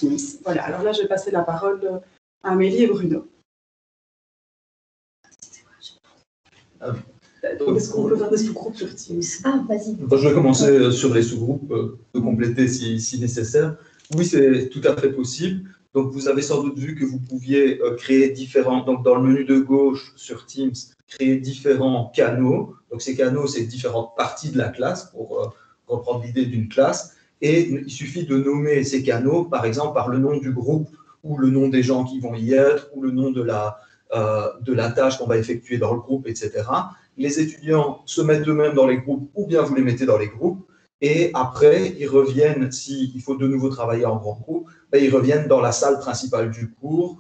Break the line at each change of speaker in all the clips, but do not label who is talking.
Teams. Voilà, alors là, je vais passer la parole à Amélie et Bruno. Est-ce qu'on peut faire des sous-groupes sur Teams?
Ah, vas-y.
Je vais commencer sur les sous-groupes, de compléter si nécessaire. Oui, c'est tout à fait possible. Donc, vous avez sans doute vu que vous pouviez créer différents, donc dans le menu de gauche sur Teams, créer différents canaux. Donc, ces canaux, c'est différentes parties de la classe pour reprendre l'idée d'une classe. Et il suffit de nommer ces canaux, par exemple, par le nom du groupe ou le nom des gens qui vont y être ou le nom de la tâche qu'on va effectuer dans le groupe, etc. Les étudiants se mettent eux-mêmes dans les groupes ou bien vous les mettez dans les groupes. Et après, ils reviennent, s'il faut de nouveau travailler en grand groupe, ben, ils reviennent dans la salle principale du cours.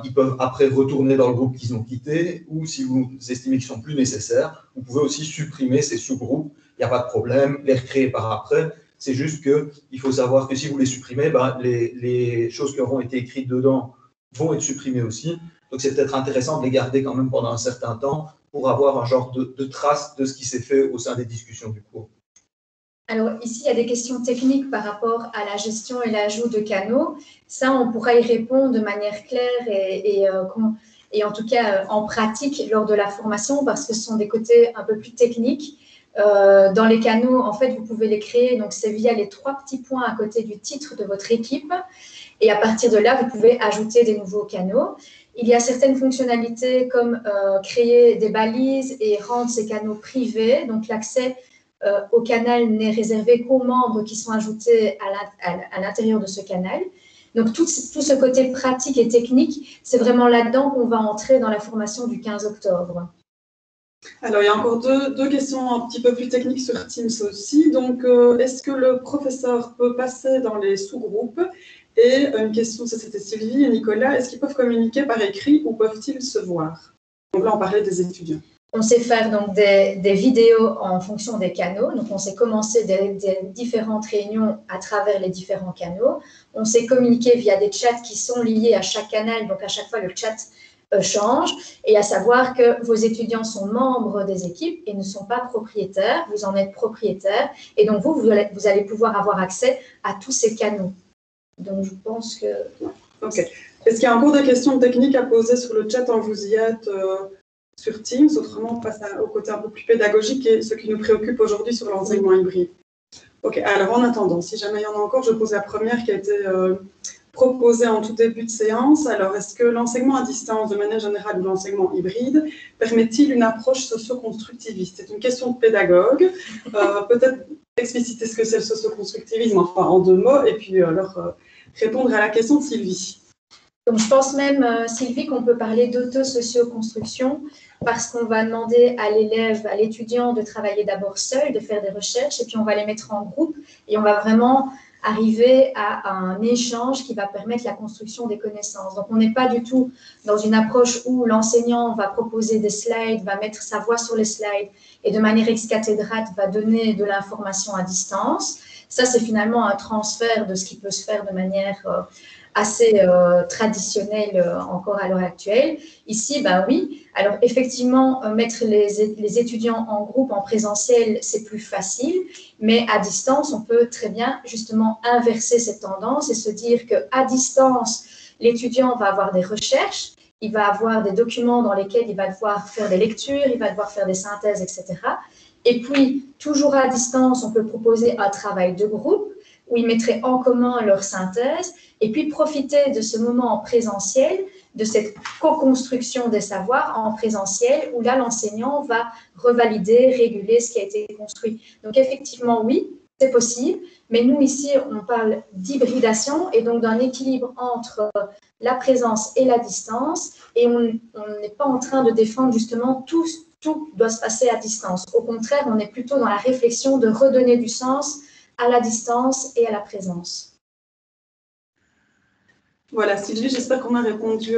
Ils peuvent après retourner dans le groupe qu'ils ont quitté, ou si vous estimez qu'ils ne sont plus nécessaires, vous pouvez aussi supprimer ces sous-groupes. Il n'y a pas de problème, les recréer par après. C'est juste qu'il faut savoir que si vous les supprimez, ben, les choses qui auront été écrites dedans vont être supprimées aussi. Donc, c'est peut-être intéressant de les garder quand même pendant un certain temps pour avoir un genre de trace de ce qui s'est fait au sein des discussions du cours.
Alors ici, il y a des questions techniques par rapport à la gestion et l'ajout de canaux. Ça, on pourra y répondre de manière claire et en tout cas en pratique lors de la formation parce que ce sont des côtés un peu plus techniques. Dans les canaux, en fait, vous pouvez les créer. Donc, c'est via les 3 petits points à côté du titre de votre équipe. Et à partir de là, vous pouvez ajouter des nouveaux canaux. Il y a certaines fonctionnalités comme créer des balises et rendre ces canaux privés. Donc, l'accès au canal n'est réservé qu'aux membres qui sont ajoutés à l'intérieur de ce canal. Donc, tout ce côté pratique et technique, c'est vraiment là-dedans qu'on va entrer dans la formation du 15 octobre.
Alors, il y a encore deux questions un petit peu plus techniques sur Teams aussi. Donc, est-ce que le professeur peut passer dans les sous-groupes? Et une question, ça c'était Sylvie et Nicolas, est-ce qu'ils peuvent communiquer par écrit ou peuvent-ils se voir? Donc là, on parlait des étudiants.
On sait faire donc des vidéos en fonction des canaux. Donc, on sait commencer des différentes réunions à travers les différents canaux. On sait communiquer via des chats qui sont liés à chaque canal. Donc, à chaque fois, le chat change. Et à savoir que vos étudiants sont membres des équipes et ne sont pas propriétaires. Vous en êtes propriétaire. Et donc, vous allez pouvoir avoir accès à tous ces canaux. Donc, je pense que…
OK. Est-ce qu'il y a encore des questions techniques à poser sur le chat quand vous y êtes sur Teams? Autrement, on passe au côté un peu plus pédagogique et ce qui nous préoccupe aujourd'hui sur l'enseignement hybride. OK. Alors, en attendant, si jamais il y en a encore, je pose la première qui a été proposée en tout début de séance. Alors, est-ce que l'enseignement à distance, de manière générale, ou l'enseignement hybride, permet-il une approche socio-constructiviste? C'est une question de pédagogue. Peut-être expliciter ce que c'est le socio-constructivisme, enfin en 2 mots, et puis alors répondre à la question de Sylvie.
Donc, je pense même, Sylvie, qu'on peut parler d'auto-socio-construction parce qu'on va demander à l'élève, à l'étudiant de travailler d'abord seul, de faire des recherches, et puis on va les mettre en groupe et on va vraiment arriver à un échange qui va permettre la construction des connaissances. Donc, on n'est pas du tout dans une approche où l'enseignant va proposer des slides, va mettre sa voix sur les slides et de manière ex-cathédrate va donner de l'information à distance. Ça, c'est finalement un transfert de ce qui peut se faire de manière assez traditionnelle encore à l'heure actuelle. Ici, ben oui. Alors, effectivement, mettre les étudiants en groupe, en présentiel, c'est plus facile. Mais à distance, on peut très bien justement inverser cette tendance et se dire qu'à distance, l'étudiant va avoir des recherches, il va avoir des documents dans lesquels il va devoir faire des lectures, il va devoir faire des synthèses, etc. Et puis, toujours à distance, on peut proposer un travail de groupe où ils mettraient en commun leur synthèse et puis profiter de ce moment en présentiel, de cette co-construction des savoirs en présentiel où là, l'enseignant va revalider, réguler ce qui a été construit. Donc, effectivement, oui, c'est possible, mais nous, ici, on parle d'hybridation et donc d'un équilibre entre la présence et la distance et on n'est pas en train de défendre justement tout doit se passer à distance. Au contraire, on est plutôt dans la réflexion de redonner du sens à la distance et à la présence.
Voilà, Sylvie, j'espère qu'on a répondu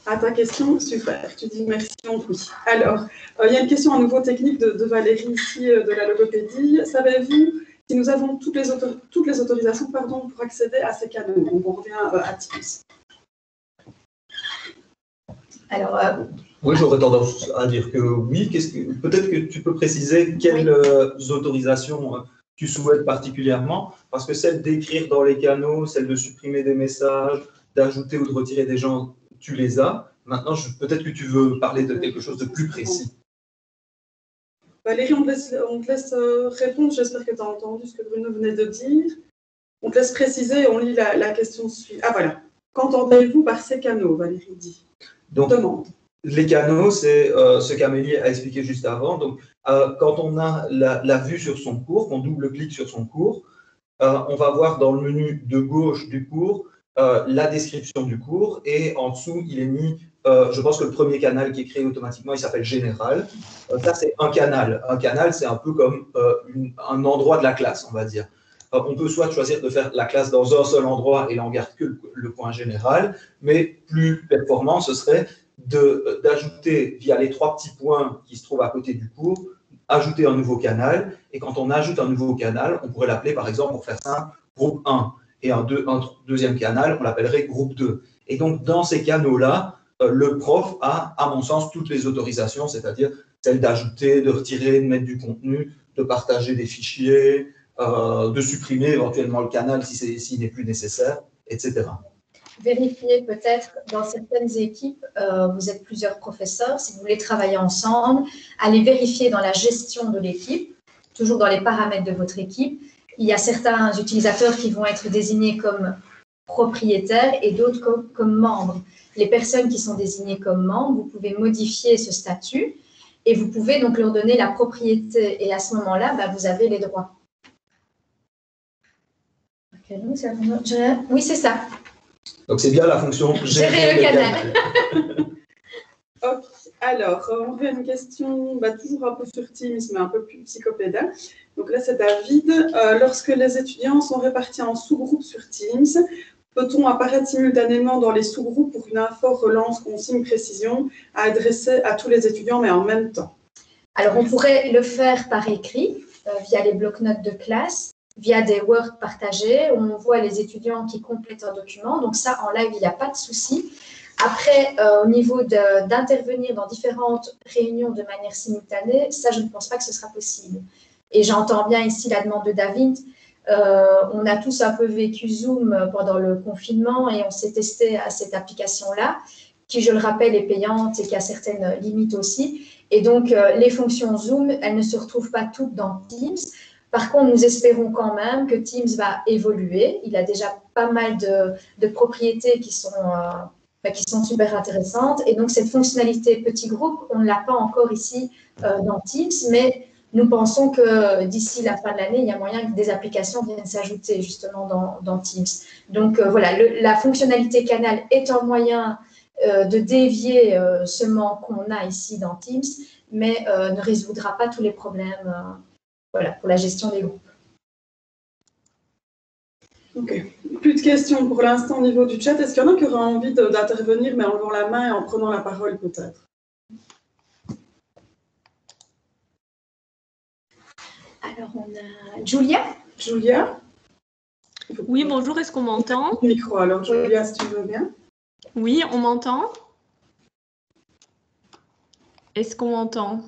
à ta question. Super, tu dis merci, oui. Alors, il y a une question à nouveau technique de Valérie ici, de la logopédie. Savez-vous si nous avons toutes les autorisations pour accéder à ces canaux? Donc, on revient à Teams.
Alors,
oui, j'aurais tendance à dire que oui. Peut-être que tu peux préciser quelles autorisations tu souhaites particulièrement, parce que celle d'écrire dans les canaux, celle de supprimer des messages, d'ajouter ou de retirer des gens, tu les as. Maintenant, peut-être que tu veux parler de quelque chose de plus précis.
Valérie, on te laisse répondre. J'espère que tu as entendu ce que Bruno venait de dire. On te laisse préciser, on lit la question suivante. Ah voilà. Qu'entendez-vous par ces canaux, Valérie dit.
Donc,
demande.
Les canaux, c'est ce qu'Amélie a expliqué juste avant. Donc, quand on a la vue sur son cours, qu'on double-clique sur son cours, on va voir dans le menu de gauche du cours la description du cours et en dessous, il est mis, je pense que le premier canal qui est créé automatiquement, il s'appelle Général. Ça, c'est un canal. Un canal, c'est un peu comme un endroit de la classe, on va dire. On peut soit choisir de faire la classe dans un seul endroit et là, on garde que le point général, mais plus performant, ce serait d'ajouter via les 3 petits points qui se trouvent à côté du cours, ajouter un nouveau canal. Et quand on ajoute un nouveau canal, on pourrait l'appeler, par exemple, pour faire simple, groupe 1. Et un deuxième canal, on l'appellerait groupe 2. Et donc, dans ces canaux-là, le prof a, à mon sens, toutes les autorisations, c'est-à-dire celle d'ajouter, de retirer, de mettre du contenu, de partager des fichiers, de supprimer éventuellement le canal s'il n'est plus nécessaire, etc.
Vérifiez peut-être dans certaines équipes, vous êtes plusieurs professeurs, si vous voulez travailler ensemble, allez vérifier dans la gestion de l'équipe, toujours dans les paramètres de votre équipe. Il y a certains utilisateurs qui vont être désignés comme propriétaires et d'autres comme membres. Les personnes qui sont désignées comme membres, vous pouvez modifier ce statut et vous pouvez donc leur donner la propriété. Et à ce moment-là, vous avez les droits. Oui, c'est ça.
Donc, c'est bien la fonction
gérer le canal.
Ok, alors, on fait une question toujours un peu sur Teams, mais un peu plus psychopédale. Donc là, c'est David. Lorsque les étudiants sont répartis en sous-groupes sur Teams, peut-on apparaître simultanément dans les sous-groupes pour une info, relance, consigne, précision à adresser à tous les étudiants, mais en même temps?
Alors, on pourrait le faire par écrit, via les blocs-notes de classe, via des Word partagés, où on voit les étudiants qui complètent un document. Donc ça, en live, il n'y a pas de souci. Après, au niveau d'intervenir dans différentes réunions de manière simultanée, ça, je ne pense pas que ce sera possible. Et j'entends bien ici la demande de David. On a tous un peu vécu Zoom pendant le confinement et on s'est testé à cette application-là, qui, je le rappelle, est payante et qui a certaines limites aussi. Et donc, les fonctions Zoom, elles ne se retrouvent pas toutes dans Teams. Par contre, nous espérons quand même que Teams va évoluer. Il a déjà pas mal de propriétés qui sont super intéressantes. Et donc, cette fonctionnalité petit groupe, on ne l'a pas encore ici dans Teams, mais nous pensons que d'ici la fin de l'année, il y a moyen que des applications viennent s'ajouter justement dans Teams. Donc, voilà, la fonctionnalité canal est un moyen de dévier ce manque qu'on a ici dans Teams, mais ne résoudra pas tous les problèmes pour la gestion des groupes.
Ok. Plus de questions pour l'instant au niveau du chat. Est-ce qu'il y en a qui auraient envie d'intervenir, mais en levant la main et en prenant la parole peut-être?
Alors, on a Julia.
Julia?
Oui, bonjour, est-ce qu'on m'entend?
Micro, alors Julia, si tu veux bien.
Oui, on m'entend? Est-ce qu'on m'entend?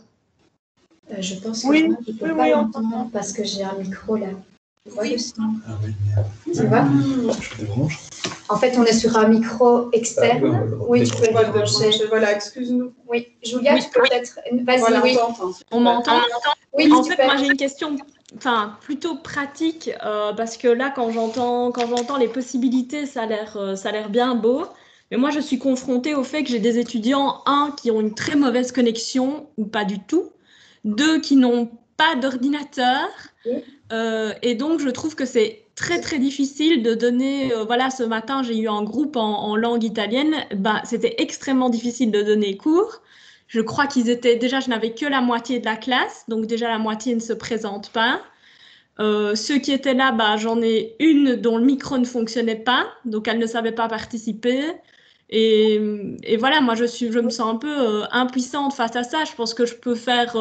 Je pense que
oui,
moi, je ne peux pas l'entendre parce que j'ai un micro là. Tu vois le son? Tu vois?
Je débranche.
En fait, on est sur un micro externe. Oui, tu peux le débrancher.
Voilà, excuse-nous.
Oui, Julia, tu peux peut-être... Vas-y,
voilà,
oui.
On m'entend?
Oui,
en fait, moi, j'ai une question plutôt pratique parce que là, quand j'entends les possibilités, ça a l'air bien beau. Mais moi, je suis confrontée au fait que j'ai des étudiants, qui ont une très mauvaise connexion ou pas du tout, 2 qui n'ont pas d'ordinateur. Et donc, je trouve que c'est très, très difficile de donner... voilà, ce matin, j'ai eu un groupe en langue italienne. C'était extrêmement difficile de donner cours. Je crois qu'ils étaient... Déjà, je n'avais que la moitié de la classe. Donc, déjà, la moitié ne se présente pas. Ceux qui étaient là, j'en ai une dont le micro ne fonctionnait pas. Donc, elle ne savait pas participer. Et voilà, moi, je me sens un peu impuissante face à ça. Je pense que je peux faire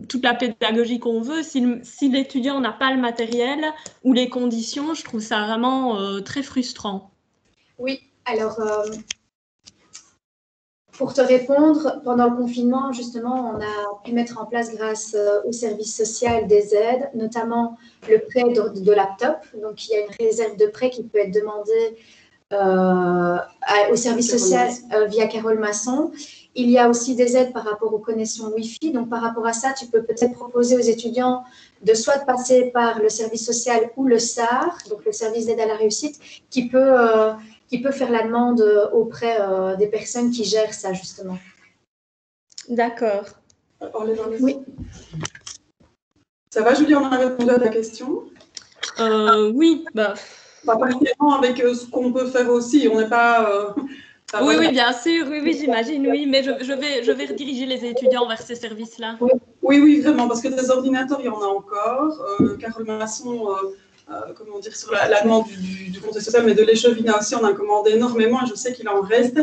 toute la pédagogie qu'on veut. Si l'étudiant n'a pas le matériel ou les conditions, je trouve ça vraiment très frustrant.
Oui, alors, Pour te répondre, pendant le confinement, justement, on a pu mettre en place, grâce au service social, des aides, notamment le prêt de laptop. Donc, il y a une réserve de prêt qui peut être demandée au service social via Carole Masson. Il y a aussi des aides par rapport aux connexions Wi-Fi. Donc, par rapport à ça, tu peux peut-être proposer aux étudiants de soit passer par le service social ou le SAR, donc le service d'aide à la réussite, qui peut faire la demande auprès des personnes qui gèrent ça, justement.
D'accord.
Oui.
Ça va, Julie, on a répondu à ta question?
Oui, bah...
Pas particulièrement avec ce qu'on peut faire aussi. On n'est pas...
oui, oui, bien sûr, oui, j'imagine, oui, mais je vais rediriger les étudiants vers ces services-là.
Oui, vraiment, parce que des ordinateurs, il y en a encore. Carole Masson, comment dire, sur la demande du conseil social, mais de l'Échevinat aussi, on a commandé énormément, et je sais qu'il en reste,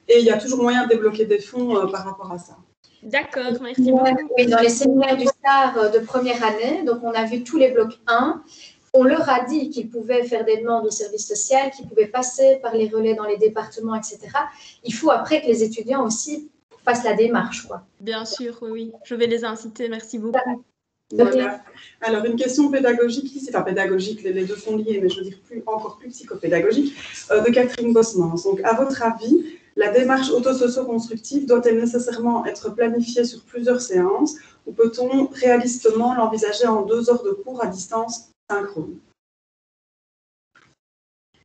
et il y a toujours moyen de débloquer des fonds par rapport à ça.
D'accord, merci beaucoup.
Oui, dans les séminaires du SAR de première année, donc on a vu tous les blocs 1. On leur a dit qu'ils pouvaient faire des demandes au service social, qu'ils pouvaient passer par les relais dans les départements, etc. Il faut après que les étudiants aussi fassent la démarche, quoi.
Bien sûr, oui. Je vais les inciter. Merci beaucoup.
Voilà. Alors, une question pédagogique ici, enfin pédagogique, les deux sont liés, mais je veux dire encore plus psychopédagogique, de Catherine Bosmans. Donc, à votre avis, la démarche autosocio-constructive doit-elle nécessairement être planifiée sur plusieurs séances ou peut-on réalistement l'envisager en 2 heures de cours à distance synchrone?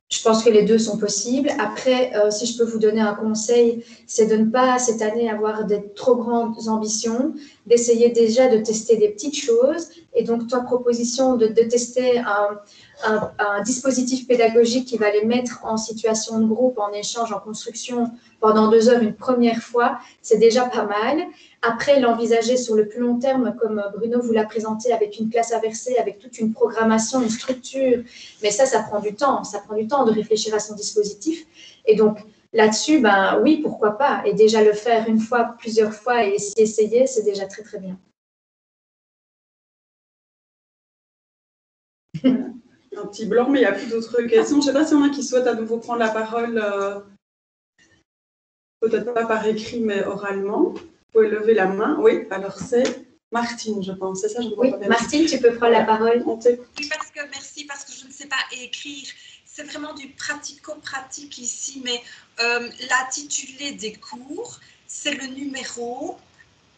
Je pense que les deux sont possibles. Après, si je peux vous donner un conseil, c'est de ne pas, cette année, avoir de trop grandes ambitions, d'essayer déjà de tester des petites choses. Et donc, ta proposition de tester un dispositif pédagogique qui va les mettre en situation de groupe, en échange, en construction, pendant 2 heures une première fois, c'est déjà pas mal. Après, l'envisager sur le plus long terme, comme Bruno vous l'a présenté, avec une classe inversée, avec toute une programmation, une structure. Mais ça prend du temps. Ça prend du temps de réfléchir à son dispositif. Et donc, là-dessus, ben oui, pourquoi pas. Et déjà le faire une fois, plusieurs fois et s'y essayer, c'est déjà très, très bien.
Un petit blanc, mais il n'y a plus d'autres questions. Je ne sais pas s'il y en a qui souhaitent à nouveau prendre la parole, peut-être pas par écrit, mais oralement. Vous pouvez lever la main. Oui, alors c'est Martine, je pense. C'est ça, je ne vois pas bien.
Martine, tu peux prendre la parole.
Oui, merci, parce que je ne sais pas écrire. C'est vraiment du pratico-pratique ici, mais l'intitulé des cours, c'est le numéro.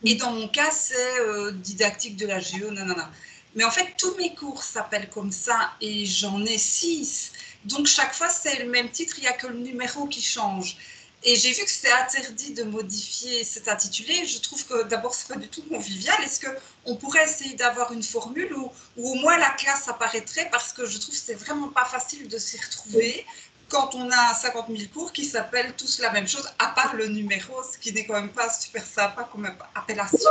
Et dans mon cas, c'est didactique de la géo, nanana. Mais en fait, tous mes cours s'appellent comme ça et j'en ai 6. Donc, chaque fois, c'est le même titre, il n'y a que le numéro qui change. Et j'ai vu que c'est interdit de modifier cet intitulé. Je trouve que d'abord, ce n'est pas du tout convivial. Est-ce qu'on pourrait essayer d'avoir une formule où au moins la classe apparaîtrait? Parce que je trouve que c'est vraiment pas facile de s'y retrouver quand on a 50 000 cours qui s'appellent tous la même chose, à part le numéro, ce qui n'est quand même pas super sympa comme appellation.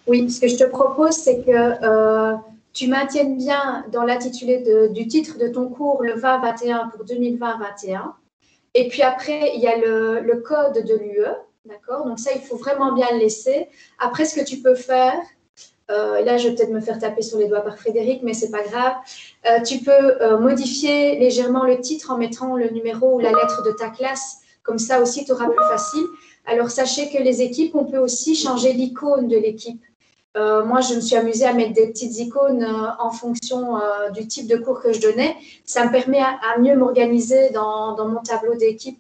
Oui, ce que je te propose, c'est que tu maintiennes bien dans l'intitulé du titre de ton cours le 2021 pour 2020-21. Et puis après, il y a le code de l'UE, d'accord? Donc ça, il faut vraiment bien le laisser. Après, ce que tu peux faire, là, je vais peut-être me faire taper sur les doigts par Frédéric, mais c'est pas grave. Tu peux modifier légèrement le titre en mettant le numéro ou la lettre de ta classe. Comme ça aussi, tu auras plus facile. Alors, sachez que les équipes, on peut aussi changer l'icône de l'équipe. Moi, je me suis amusée à mettre des petites icônes en fonction du type de cours que je donnais. Ça me permet à mieux m'organiser dans mon tableau d'équipe.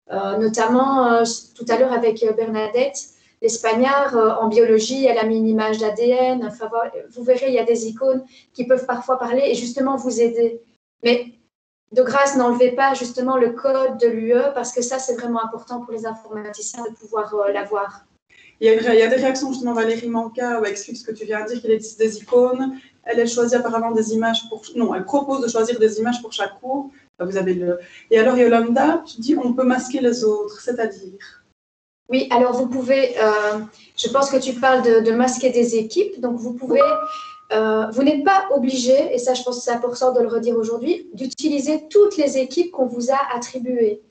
Notamment, tout à l'heure avec Bernadette, l'Espagnard, en biologie, elle a mis une image d'ADN. Enfin, vous verrez, il y a des icônes qui peuvent parfois parler et justement vous aider. Mais de grâce, n'enlevez pas justement le code de l'UE parce que ça, c'est vraiment important pour les informaticiens de pouvoir l'avoir.
Il y a des réactions, justement, Valérie Manca explique ce que tu viens de dire, qu'il existe des icônes. Elle choisit apparemment des images pour... Non, elle propose de choisir des images pour chaque cours. Vous avez le... Et alors, Yolanda, tu dis on peut masquer les autres, c'est-à-dire?
Oui, alors vous pouvez... je pense que tu parles de masquer des équipes. Donc, vous pouvez... vous n'êtes pas obligé, et ça, je pense que c'est important de le redire aujourd'hui, d'utiliser toutes les équipes qu'on vous a attribuées.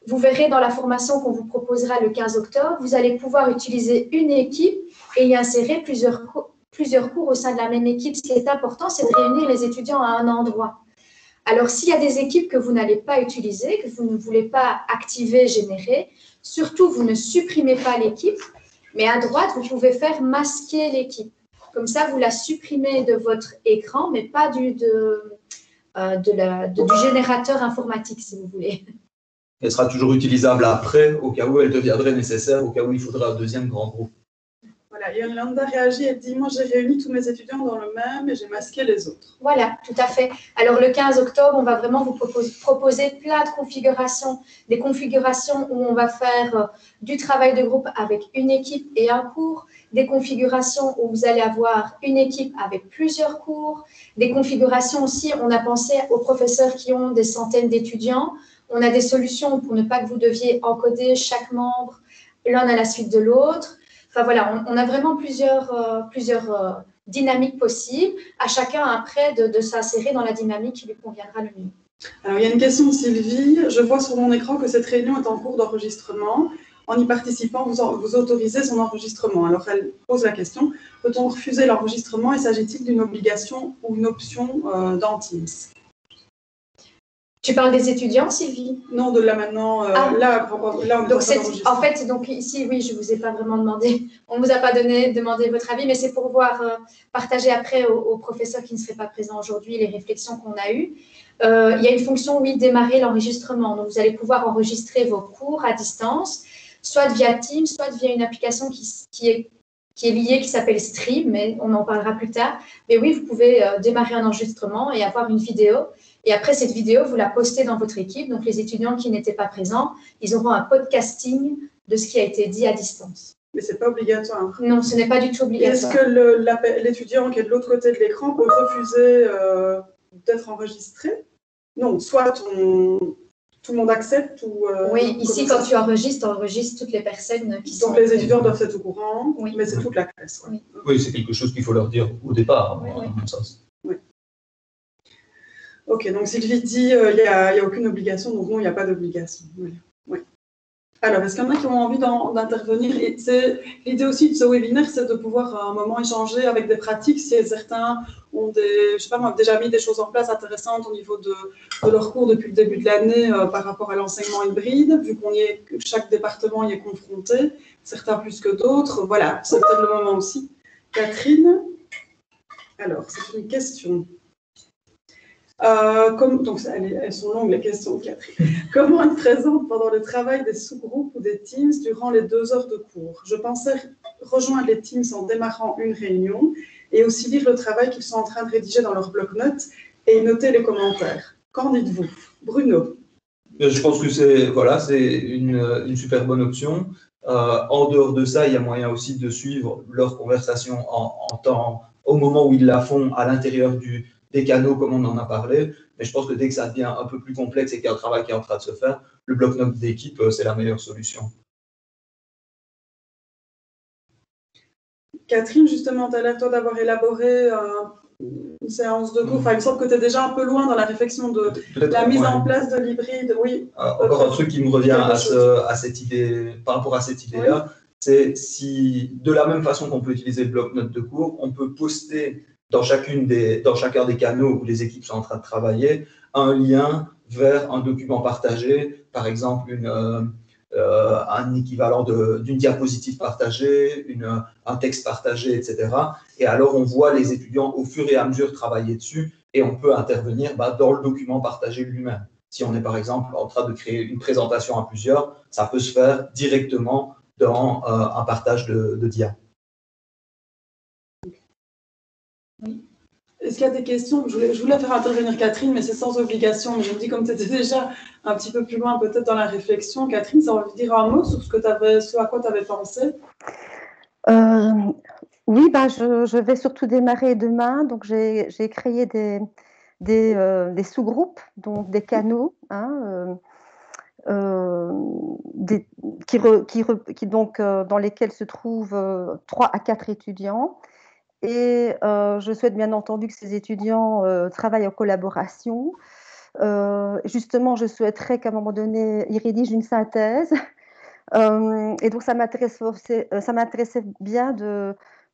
Vous verrez dans la formation qu'on vous proposera le 15 octobre, vous allez pouvoir utiliser une équipe et y insérer plusieurs cours au sein de la même équipe. Ce qui est important, c'est de réunir les étudiants à un endroit. Alors, s'il y a des équipes que vous n'allez pas utiliser, que vous ne voulez pas activer, générer, surtout, vous ne supprimez pas l'équipe, mais à droite, vous pouvez faire masquer l'équipe. Comme ça, vous la supprimez de votre écran, mais pas du générateur informatique, si vous voulez.
Elle sera toujours utilisable après, au cas où elle deviendrait nécessaire, au cas où il faudra un deuxième grand groupe.
Voilà, Yolanda réagit et dit « Moi, j'ai réuni tous mes étudiants dans le même et j'ai masqué les autres. »
Voilà, tout à fait. Alors, le 15 octobre, on va vraiment vous proposer plein de configurations, des configurations où on va faire du travail de groupe avec une équipe et un cours, des configurations où vous allez avoir une équipe avec plusieurs cours, des configurations aussi, on a pensé aux professeurs qui ont des centaines d'étudiants, on a des solutions pour ne pas que vous deviez encoder chaque membre l'un à la suite de l'autre. Enfin voilà, on a vraiment plusieurs dynamiques possibles, à chacun après de s'insérer dans la dynamique qui lui conviendra le mieux.
Alors, il y a une question de Sylvie. Je vois sur mon écran que cette réunion est en cours d'enregistrement. En y participant, vous autorisez son enregistrement. Alors, elle pose la question, peut-on refuser l'enregistrement et s'agit-il d'une obligation ou une option dans Teams?
Tu parles des étudiants, Sylvie?
Non, de là maintenant, là, on
donc en fait, donc ici, oui, je ne vous ai pas vraiment demandé, on ne vous a pas demandé votre avis, mais c'est pour pouvoir partager après aux professeurs qui ne seraient pas présents aujourd'hui les réflexions qu'on a eues. Il y a une fonction, oui, démarrer l'enregistrement. Donc, vous allez pouvoir enregistrer vos cours à distance, soit via Teams, soit via une application qui est liée, qui s'appelle Stream, mais on en parlera plus tard. Mais oui, vous pouvez démarrer un enregistrement et avoir une vidéo. Et après cette vidéo, vous la postez dans votre équipe. Donc, les étudiants qui n'étaient pas présents, ils auront un podcasting de ce qui a été dit à distance.
Mais ce n'est pas obligatoire.
Non, ce n'est pas du tout obligatoire.
Est-ce que l'étudiant qui est de l'autre côté de l'écran peut refuser d'être enregistré? Non, soit tout le monde accepte ou…
oui, ici, quand tu enregistres toutes les personnes qui sont…
Donc, les étudiants doivent être au courant,
oui.
Mais c'est toute la classe. Ouais.
Oui, c'est quelque chose qu'il faut leur dire au départ,
oui,
à mon sens.
Oui. Ok, donc Sylvie dit il n'y a aucune obligation, donc non, il n'y a pas d'obligation. Oui. Oui. Alors, est-ce qu'il y en a qui ont envie d'intervenir? Et l'idée aussi de ce webinaire, c'est de pouvoir à un moment échanger avec des pratiques, si certains ont déjà mis des choses en place intéressantes au niveau de leur cours depuis le début de l'année par rapport à l'enseignement hybride, vu chaque département y est confronté, certains plus que d'autres. Voilà, c'est peut-être le moment aussi. Catherine, alors, c'est une question. Donc, elles sont longues les questions, Catherine. Comment être présente pendant le travail des sous-groupes ou des teams durant les 2 heures de cours? Je pensais rejoindre les teams en démarrant une réunion et aussi lire le travail qu'ils sont en train de rédiger dans leur bloc-notes et noter les commentaires. Qu'en dites-vous? Bruno?
Je pense que c'est une super bonne option. En dehors de ça, il y a moyen aussi de suivre leur conversation en temps, au moment où ils la font à l'intérieur des canaux, comme on en a parlé. Mais je pense que dès que ça devient un peu plus complexe et qu'il y a un travail qui est en train de se faire, le bloc-notes d'équipe, c'est la meilleure solution.
Catherine, justement, tu as l'air, toi, d'avoir élaboré une séance de cours. Enfin, il me semble que tu es déjà un peu loin dans la réflexion de la mise en place de l'hybride. Oui.
Encore un truc qui me revient à cette idée, par rapport à cette idée-là, oui. C'est si, de la même façon qu'on peut utiliser le bloc-notes de cours, on peut poster dans chacun des canaux où les équipes sont en train de travailler, un lien vers un document partagé, par exemple un équivalent d'une diapositive partagée, un texte partagé, etc. Et alors, on voit les étudiants au fur et à mesure travailler dessus et on peut intervenir dans le document partagé lui-même. Si on est, par exemple, en train de créer une présentation à plusieurs, ça peut se faire directement dans un partage de dia.
Oui.
Est-ce qu'il y a des questions? Je voulais faire intervenir Catherine, mais c'est sans obligation. Mais je me dis, comme tu étais déjà un petit peu plus loin peut-être dans la réflexion, Catherine, ça envie de dire un mot sur ce à quoi tu avais pensé?
Oui, je vais surtout démarrer demain. Donc, j'ai créé des sous-groupes, donc des canaux, dans lesquels se trouvent 3 à 4 étudiants. Et je souhaite bien entendu que ces étudiants travaillent en collaboration. Justement, je souhaiterais qu'à un moment donné, ils rédigent une synthèse. Et donc, ça m'intéressait bien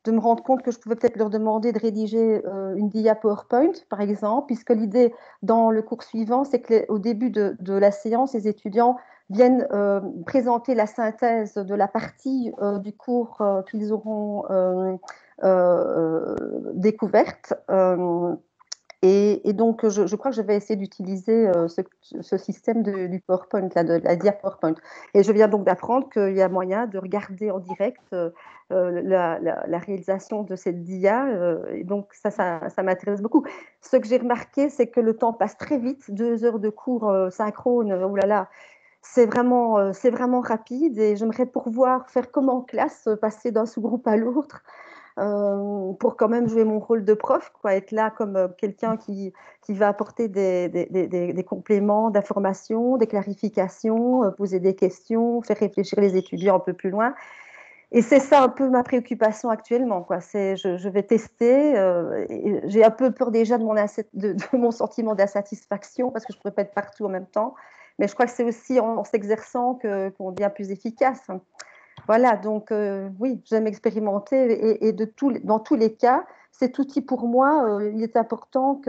de me rendre compte que je pouvais peut-être leur demander de rédiger une dia PowerPoint, par exemple, puisque l'idée dans le cours suivant, c'est qu'au début de la séance, les étudiants viennent présenter la synthèse de la partie du cours qu'ils auront découverte. Et donc, je crois que je vais essayer d'utiliser ce système du PowerPoint, là, de la dia PowerPoint. Et je viens donc d'apprendre qu'il y a moyen de regarder en direct la réalisation de cette dia. Et donc, ça m'intéresse beaucoup. Ce que j'ai remarqué, c'est que le temps passe très vite. 2 heures de cours synchrone, oh là là, c'est vraiment rapide. Et j'aimerais pouvoir faire comme en classe, passer d'un sous-groupe à l'autre. Pour quand même jouer mon rôle de prof, quoi, être là comme quelqu'un qui va apporter des compléments d'information, des clarifications, poser des questions, faire réfléchir les étudiants un peu plus loin. Et c'est ça un peu ma préoccupation actuellement, quoi. Je vais tester. J'ai un peu peur déjà de mon sentiment d'insatisfaction parce que je ne pourrais pas être partout en même temps. Mais je crois que c'est aussi en s'exerçant qu'on devient plus efficace. Voilà, donc oui, j'aime expérimenter et dans tous les cas, cet outil pour moi, il est important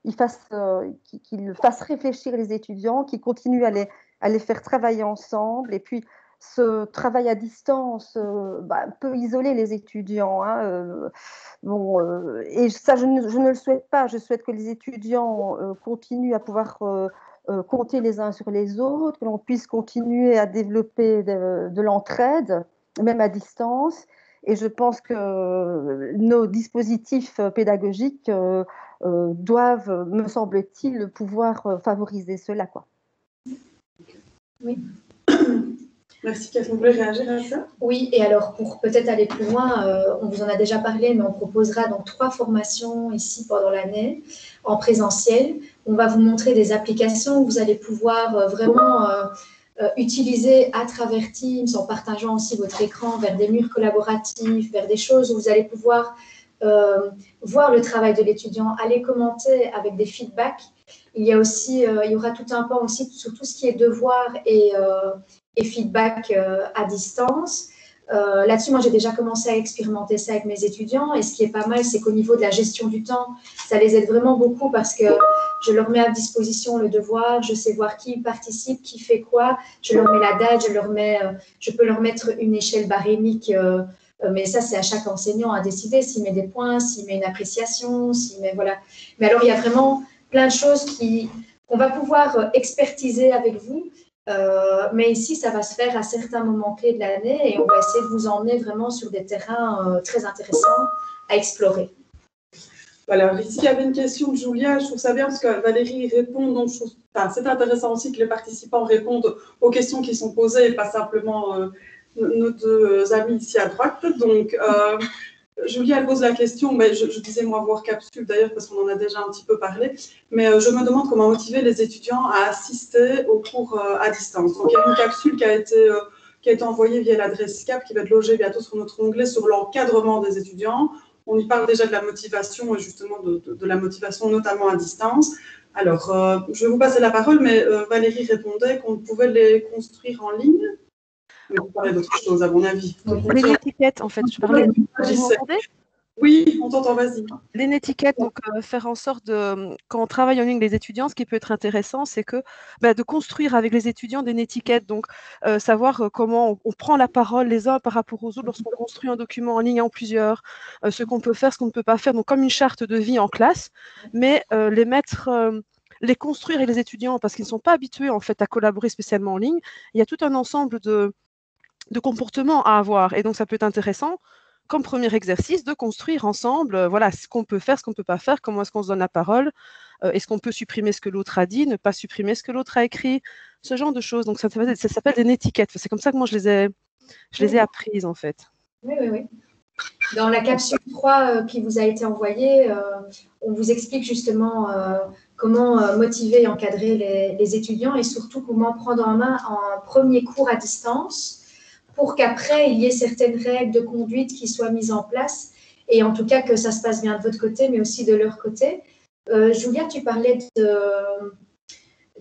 qu'il fasse réfléchir les étudiants, qu'il continue à les faire travailler ensemble. Et puis, ce travail à distance peut isoler les étudiants. Hein, et ça, je ne le souhaite pas. Je souhaite que les étudiants continuent à pouvoir compter les uns sur les autres, que l'on puisse continuer à développer de l'entraide, même à distance. Et je pense que nos dispositifs pédagogiques doivent, me semble-t-il, pouvoir favoriser cela, quoi.
Oui.
Merci Catherine. Vous voulez réagir à ça?
Oui, et alors pour peut-être aller plus loin, on vous en a déjà parlé, mais on proposera donc 3 formations ici pendant l'année en présentiel. On va vous montrer des applications que vous allez pouvoir vraiment utiliser à travers Teams en partageant aussi votre écran vers des murs collaboratifs, vers des choses où vous allez pouvoir voir le travail de l'étudiant, aller commenter avec des feedbacks. Il y aura tout un pan aussi sur tout ce qui est devoir et feedback à distance. Là-dessus, moi, j'ai déjà commencé à expérimenter ça avec mes étudiants. Et ce qui est pas mal, c'est qu'au niveau de la gestion du temps, ça les aide vraiment beaucoup parce que je leur mets à disposition le devoir, je sais voir qui participe, qui fait quoi, je leur mets la date, je peux leur mettre une échelle barémique, mais ça, c'est à chaque enseignant à décider s'il met des points, s'il met une appréciation, voilà. Mais alors, il y a vraiment plein de choses qu'on va pouvoir expertiser avec vous. Mais ici, ça va se faire à certains moments clés de l'année et on va essayer de vous emmener vraiment sur des terrains très intéressants à explorer.
Voilà, ici, il y avait une question de Julia. Je trouve ça bien parce que Valérie répond. Donc, c'est intéressant aussi que les participants répondent aux questions qui sont posées et pas simplement nos 2 amis ici à droite. Donc, Julia, elle pose la question, mais je disais moi voir capsule d'ailleurs parce qu'on en a déjà un petit peu parlé, mais je me demande comment motiver les étudiants à assister aux cours à distance. Donc il y a une capsule qui a été envoyée via l'adresse CAP qui va être logée bientôt sur notre onglet sur l'encadrement des étudiants. On y parle déjà de la motivation et justement de la motivation notamment à distance. Alors, je vais vous passer la parole, mais Valérie répondait qu'on pouvait les construire en ligne. Mais vous parlez d'autre chose, à mon avis.
Les étiquettes, en fait. Je parlais. Vous m'entendez?
Oui, on t'entend, vas-y.
Les étiquettes, donc faire en sorte quand on travaille en ligne avec les étudiants, ce qui peut être intéressant, c'est que de construire avec les étudiants des étiquettes, donc savoir comment on prend la parole les uns par rapport aux autres lorsqu'on construit un document en ligne en plusieurs, ce qu'on peut faire, ce qu'on ne peut pas faire, donc comme une charte de vie en classe, mais les construire avec les étudiants parce qu'ils ne sont pas habitués en fait à collaborer spécialement en ligne. Il y a tout un ensemble de comportements à avoir. Et donc, ça peut être intéressant, comme premier exercice, de construire ensemble voilà, ce qu'on peut faire, ce qu'on ne peut pas faire, comment est-ce qu'on se donne la parole, est-ce qu'on peut supprimer ce que l'autre a dit, ne pas supprimer ce que l'autre a écrit, ce genre de choses. Donc, ça s'appelle des étiquettes. C'est comme ça que moi, je les ai apprises, en fait.
Oui. Dans la capsule 3 qui vous a été envoyée, on vous explique justement comment motiver et encadrer les étudiants et surtout comment prendre en main un premier cours à distance pour qu'après, il y ait certaines règles de conduite qui soient mises en place et en tout cas que ça se passe bien de votre côté, mais aussi de leur côté. Julia, tu parlais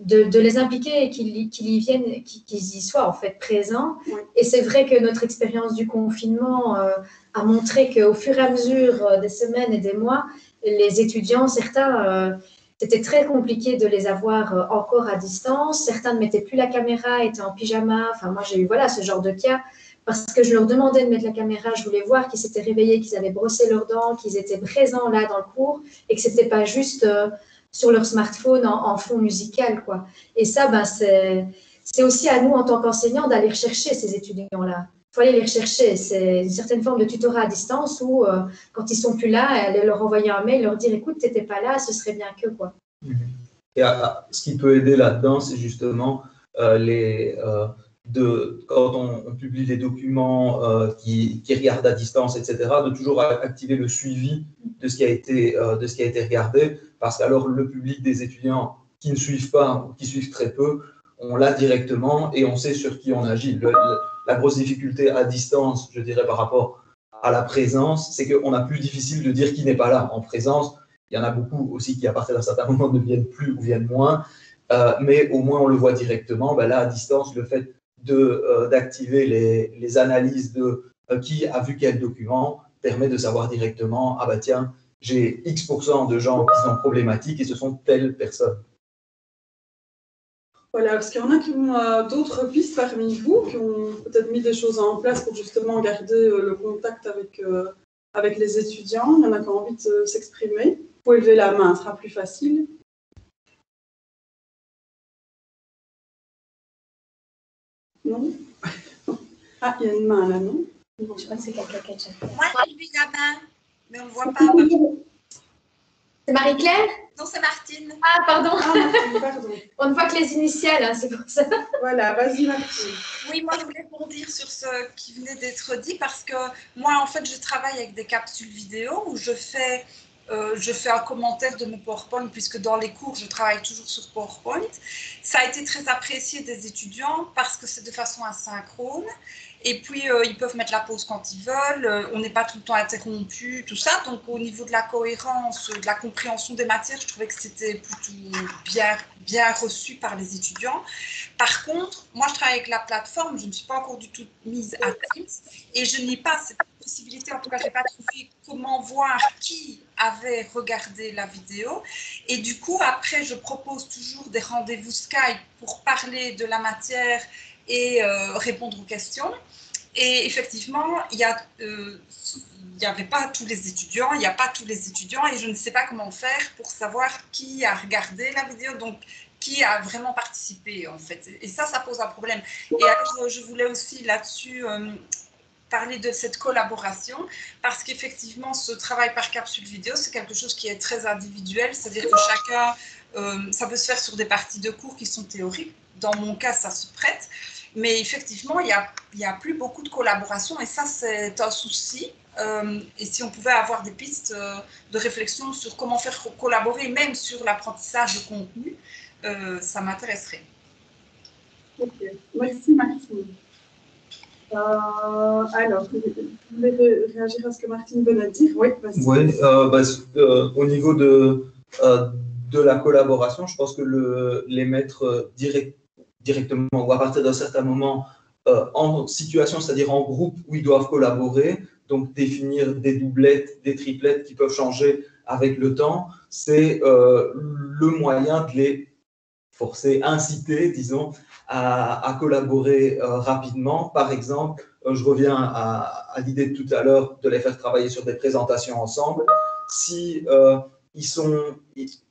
de les impliquer et qu'ils y viennent, qu'ils y soient en fait présents.
Oui.
Et c'est vrai que notre expérience du confinement a montré qu'au fur et à mesure des semaines et des mois, les étudiants, certains, c'était très compliqué de les avoir encore à distance. Certains ne mettaient plus la caméra, étaient en pyjama. Enfin, moi, j'ai eu ce genre de cas parce que je leur demandais de mettre la caméra. Je voulais voir qu'ils s'étaient réveillés, qu'ils avaient brossé leurs dents, qu'ils étaient présents là dans le cours et que ce n'était pas juste sur leur smartphone en fond musical, quoi. Et ça, c'est aussi à nous, en tant qu'enseignants, d'aller rechercher ces étudiants-là. Il faut aller les rechercher. C'est une certaine forme de tutorat à distance où, quand ils sont plus là, aller leur envoyer un mail, leur dire « Écoute, tu n'étais pas là, ce serait bien que… » quoi.
Et ce qui peut aider là-dedans, c'est justement quand on publie les documents qui regardent à distance, etc., de toujours activer le suivi de ce qui a été regardé, parce qu'alors le public des étudiants qui ne suivent pas ou qui suivent très peu, on l'a directement et on sait sur qui on agit. La grosse difficulté à distance, je dirais, par rapport à la présence, c'est qu'on a plus difficile de dire qui n'est pas là. En présence, il y en a beaucoup aussi qui, à partir d'un certain moment, ne viennent plus ou viennent moins, mais au moins on le voit directement. Là, à distance, le fait d'activer les analyses de qui a vu quel document permet de savoir directement, ah bah tiens, j'ai X% de gens qui sont problématiques et ce sont telles personnes.
Voilà, parce qu'il y en a qui ont d'autres pistes parmi vous, qui ont peut-être mis des choses en place pour justement garder le contact avec les étudiants. Il y en a qui ont envie de s'exprimer. Vous pouvez lever la main, ce sera plus facile. Non? Ah, il y a une main là, non?
Je crois que c'est quelqu'un qui a déjà fait.
Moi, j'ai levé la main, mais on ne voit pas.
C'est Marie-Claire?
Non, c'est Martine.
Ah, pardon.
Ah, Martine, pardon.
On ne voit que les initiales, hein, c'est pour ça.
Voilà, vas-y Martine.
Oui, moi, je voulais rebondir sur ce qui venait d'être dit parce que moi, en fait, je travaille avec des capsules vidéo où je fais un commentaire de mon PowerPoint puisque dans les cours, je travaille toujours sur PowerPoint. Ça a été très apprécié des étudiants parce que c'est de façon asynchrone. Et puis, ils peuvent mettre la pause quand ils veulent. On n'est pas tout le temps interrompu, tout ça. Donc, au niveau de la cohérence, de la compréhension des matières, je trouvais que c'était plutôt bien reçu par les étudiants. Par contre, moi, je travaille avec la plateforme. Je ne suis pas encore du tout mise à Teams. Et je n'ai pas cette possibilité, en tout cas, je n'ai pas trouvé comment voir qui avait regardé la vidéo. Et du coup, après, je propose toujours des rendez-vous Skype pour parler de la matière et répondre aux questions. Et effectivement, il n'y avait pas tous les étudiants, il n'y a pas tous les étudiants et je ne sais pas comment faire pour savoir qui a regardé la vidéo, donc qui a vraiment participé en fait. Et ça pose un problème. Et alors, je voulais aussi là-dessus parler de cette collaboration parce qu'effectivement, ce travail par capsule vidéo, c'est quelque chose qui est très individuel, c'est-à-dire que chacun, ça peut se faire sur des parties de cours qui sont théoriques. Dans mon cas, ça se prête. Mais effectivement, il n'y a plus beaucoup de collaboration et ça, c'est un souci. Et si on pouvait avoir des pistes de réflexion sur comment faire collaborer, même sur l'apprentissage de contenu, ça m'intéresserait.
Ok, merci Martine. Alors, vous voulez réagir à ce que Martine venait de dire? Oui, vas-y.
Oui, au niveau de la collaboration, je pense que les mettre directement ou à partir d'un certain moment en situation, c'est-à-dire en groupe où ils doivent collaborer, donc définir des doublettes, des triplettes qui peuvent changer avec le temps, c'est le moyen de les forcer, inciter, disons, à collaborer rapidement. Par exemple, je reviens à l'idée de tout à l'heure de les faire travailler sur des présentations ensemble. Si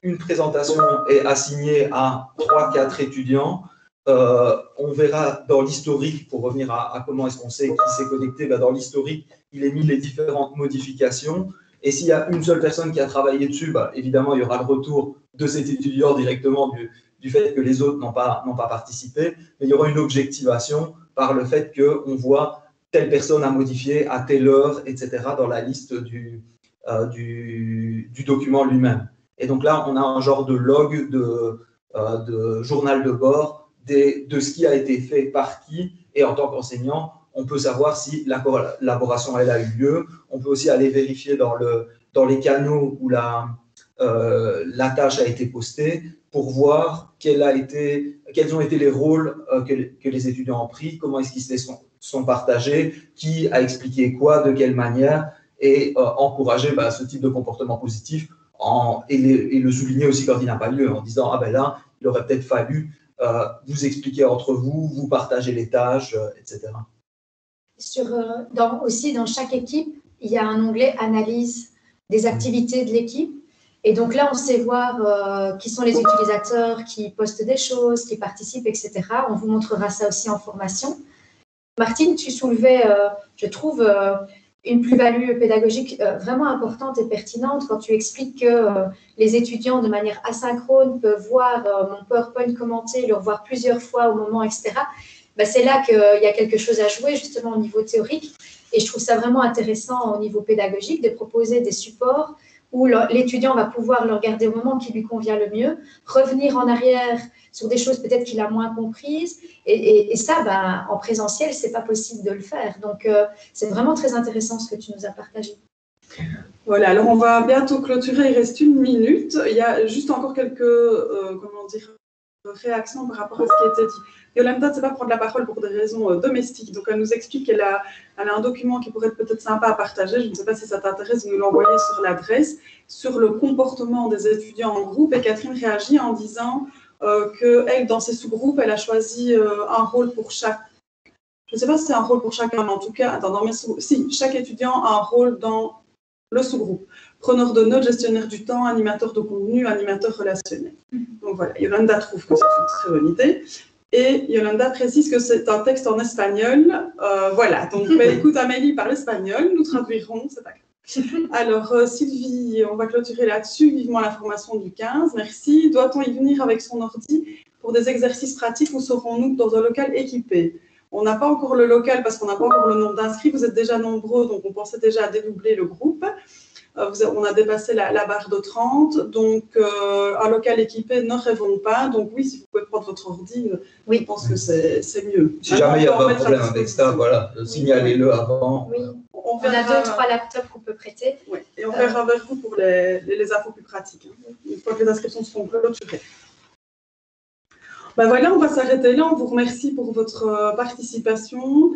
une présentation est assignée à 3-4 étudiants, on verra dans l'historique, pour revenir à comment est-ce qu'on sait qui s'est connecté, dans l'historique, il est mis les différentes modifications. Et s'il y a une seule personne qui a travaillé dessus, évidemment, il y aura le retour de cet étudiant directement du fait que les autres n'ont pas participé. Mais il y aura une objectivation par le fait qu'on voit telle personne a modifié à telle heure, etc., dans la liste du document lui-même. Et donc là, on a un genre de log, de journal de bord, de ce qui a été fait par qui, et en tant qu'enseignant, on peut savoir si la collaboration elle a eu lieu. On peut aussi aller vérifier dans les canaux où la tâche a été postée, pour voir quels ont été les rôles que les étudiants ont pris, comment est-ce qu'ils se sont partagés, qui a expliqué quoi, de quelle manière, et encourager ce type de comportement positif et le souligner aussi quand il n'a pas lieu, en disant « Ah ben là, il aurait peut-être fallu vous expliquer entre vous, vous partager les tâches, etc. »
Aussi, dans chaque équipe, il y a un onglet « Analyse des activités de l'équipe ». Et donc là, on sait voir qui sont les utilisateurs qui postent des choses, qui participent, etc. On vous montrera ça aussi en formation. Martine, tu soulevais, je trouve, une plus-value pédagogique vraiment importante et pertinente quand tu expliques que les étudiants, de manière asynchrone, peuvent voir mon PowerPoint commenté, le revoir plusieurs fois au moment, etc. C'est là qu'il y a quelque chose à jouer, justement, au niveau théorique. Et je trouve ça vraiment intéressant au niveau pédagogique de proposer des supports où l'étudiant va pouvoir le regarder au moment qui lui convient le mieux, revenir en arrière sur des choses peut-être qu'il a moins comprises. Et ça, en présentiel, ce n'est pas possible de le faire. Donc, c'est vraiment très intéressant ce que tu nous as partagé.
Voilà, alors on va bientôt clôturer, il reste 1 minute. Il y a juste encore quelques réactions par rapport à ce qui a été dit. Yolanda ne sait pas prendre la parole pour des raisons domestiques, donc elle nous explique qu'elle a un document qui pourrait être peut-être sympa à partager, je ne sais pas si ça t'intéresse de nous l'envoyer sur l'adresse, sur le comportement des étudiants en groupe, et Catherine réagit en disant qu'elle, dans ses sous-groupes, elle a choisi un rôle pour chaque. Je ne sais pas si c'est un rôle pour chacun, mais en tout cas, si, chaque étudiant a un rôle dans le sous-groupe. Preneur de notes, gestionnaire du temps, animateur de contenu, animateur relationnel. Donc voilà, Yolanda trouve que c'est une très bonne idée. Et Yolanda précise que c'est un texte en espagnol. Voilà, donc écoute Amélie parle espagnol, nous traduirons, c'est pas grave. Alors Sylvie, on va clôturer là-dessus, vivement la formation du 15, merci. Doit-on y venir avec son ordi pour des exercices pratiques ou serons-nous dans un local équipé? On n'a pas encore le local parce qu'on n'a pas encore le nombre d'inscrits, vous êtes déjà nombreux, donc on pensait déjà à dédoubler le groupe. On a dépassé la barre de 30, donc un local équipé, ne rêvons pas. Donc oui, si vous pouvez prendre votre ordi, oui. Je pense que c'est mieux.
Si jamais il y a un problème avec ça, voilà, signalez-le avant.
Oui. On a 2-3 laptops qu'on peut prêter.
Oui, et on verra vers vous pour les infos plus pratiques, une fois que les inscriptions seront clôturées. Voilà, on va s'arrêter là. On vous remercie pour votre participation.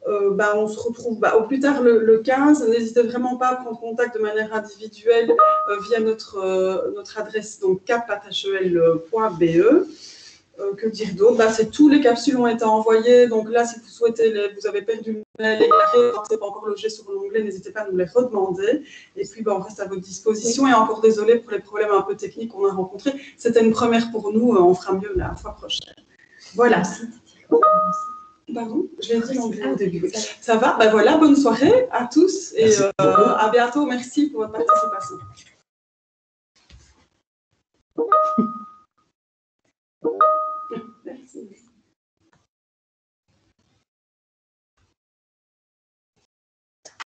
On se retrouve au plus tard le 15. N'hésitez vraiment pas à prendre contact de manière individuelle via notre adresse donc cap@hel.be. Que dire d'autre? Tous les capsules ont été envoyées. Donc là, si vous souhaitez, vous avez perdu le mail, quand ce n'est pas encore logé sur l'onglet, n'hésitez pas à nous les redemander. Et puis, on reste à votre disposition. Et encore désolé pour les problèmes un peu techniques qu'on a rencontrés. C'était une première pour nous. On fera mieux la fois prochaine. Voilà. Pardon, je l'ai dit l'anglais au début. Ça va? Voilà, bonne soirée à tous et à bientôt. Merci pour votre participation.